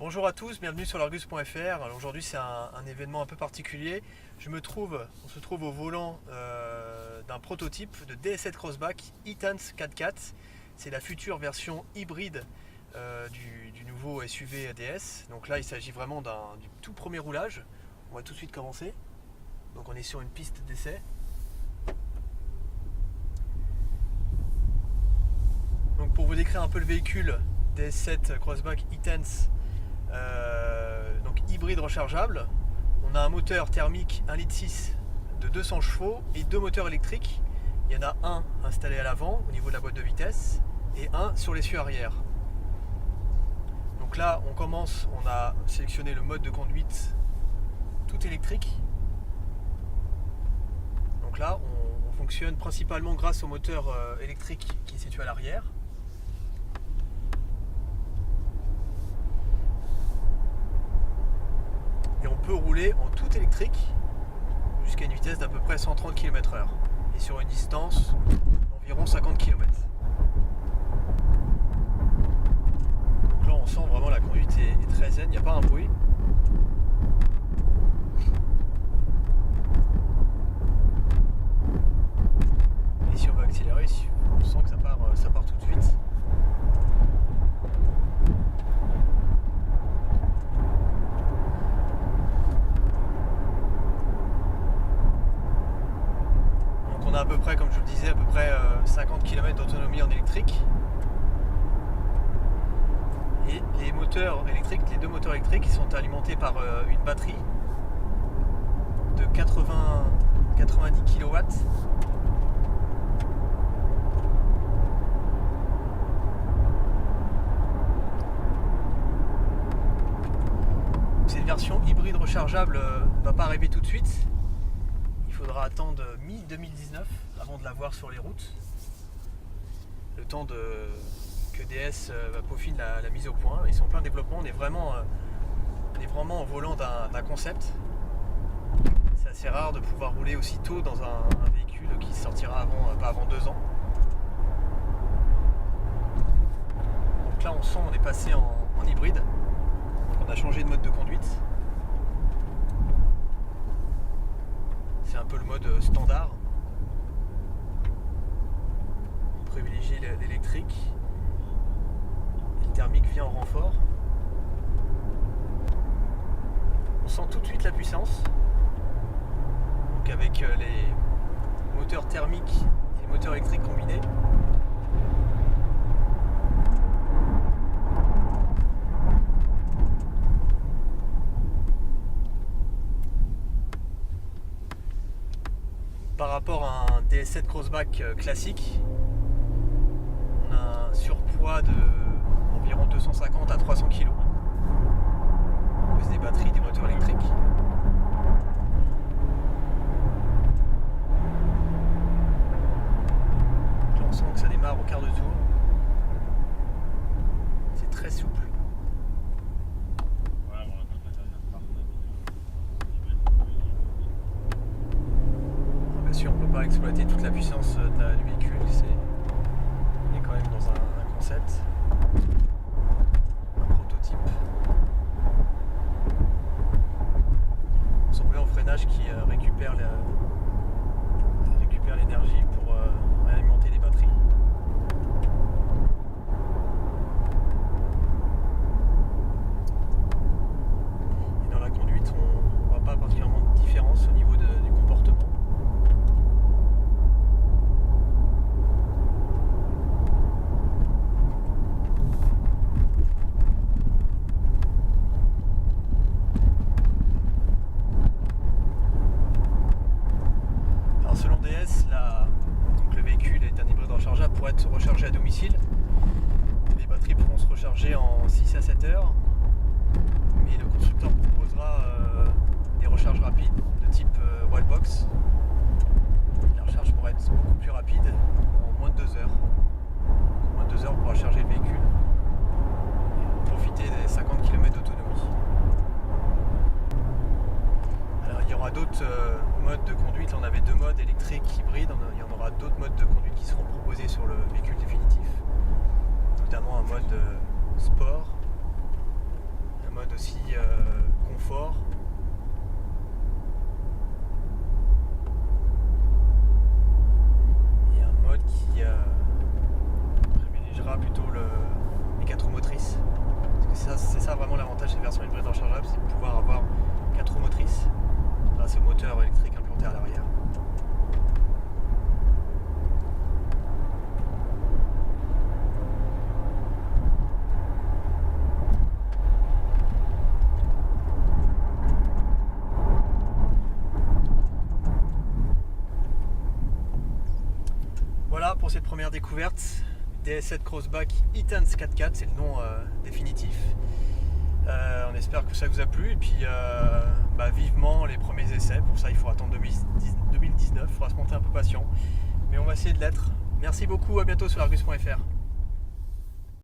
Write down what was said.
Bonjour à tous, bienvenue sur l'Argus.fr. Alors aujourd'hui c'est un événement un peu particulier. On se trouve au volant d'un prototype de DS7 Crossback e-Tense 4x4. C'est la future version hybride du nouveau SUV DS. Donc là il s'agit vraiment du tout premier roulage. On va tout de suite commencer. Donc on est sur une piste d'essai. Donc pour vous décrire un peu le véhicule DS7 Crossback e-Tense, donc hybride rechargeable, on a un moteur thermique 1,6 litre de 200 chevaux et deux moteurs électriques. Il y en a un installé à l'avant au niveau de la boîte de vitesse et un sur l'essieu arrière. Donc là on a sélectionné le mode de conduite tout électrique. Donc là on fonctionne principalement grâce au moteur électrique qui est situé à l'arrière. Et on peut rouler en tout électrique jusqu'à une vitesse d'à peu près 130 km/h et sur une distance d'environ 50 km. Donc là on sent vraiment la conduite est très zen, il n'y a pas un bruit. Et si on veut accélérer, on sent que ça part tout de suite. On a à peu près, comme je vous le disais, 50 km d'autonomie en électrique. Et les moteurs électriques, les deux moteurs électriques, sont alimentés par une batterie de 90 kW. Cette version hybride rechargeable ne va pas arriver tout de suite. Il faudra attendre mi-2019 avant de la voir sur les routes. Le temps que DS peaufine la mise au point. Ils sont en plein développement. On est vraiment au volant d'un concept. C'est assez rare de pouvoir rouler aussi tôt dans un véhicule qui sortira pas avant 2 ans. Donc là on est passé en hybride. On a changé de mode de conduite. C'est un peu le mode standard. On privilégie l'électrique. Le thermique vient en renfort. On sent tout de suite la puissance. Donc avec les moteurs thermiques et les moteurs électriques combinés. Par rapport à un DS7 Crossback classique, on a un surpoids d'environ 250 à 300 kg à cause des batteries des moteurs électriques. Là on sent que ça démarre au quart de tour. C'est très souple. On ne peut pas exploiter toute la puissance du véhicule, on est quand même dans un concept, un prototype. On sent bien au freinage qui récupère l'énergie pour réalimenter les batteries. Et dans la conduite, on ne voit pas particulièrement de différence au niveau du comportement. Selon DS, donc le véhicule est un hybride rechargeable pour être rechargé à domicile. Les batteries pourront se recharger en 6 à 7 heures, mais le constructeur proposera des recharges rapides de type wallbox. La recharge pourra être beaucoup plus rapide, en moins de 2 heures. En moins de 2 heures, on pourra charger le véhicule et profiter des 50 km d'autonomie. Alors, il y aura d'autres modes de conduite. Là, on avait 2 modes électriques hybrides. Il y en aura d'autres modes de conduite qui seront proposés sur le véhicule définitif, notamment un mode sport, un mode mode aussi confort. Et un mode qui privilégiera plutôt les 4 roues motrices. Parce que c'est ça vraiment l'avantage des versions hybrides rechargeables, c'est de pouvoir avoir 4 roues motrices grâce au moteur électrique implanté à l'arrière. Voilà pour cette première découverte. DS7 Crossback E-Tense 4x4, c'est le nom définitif. On espère que ça vous a plu et puis vivement les premiers essais. Pour ça il faut attendre 2019, il faudra se monter un peu patient. Mais on va essayer de l'être. Merci beaucoup, à bientôt sur argus.fr.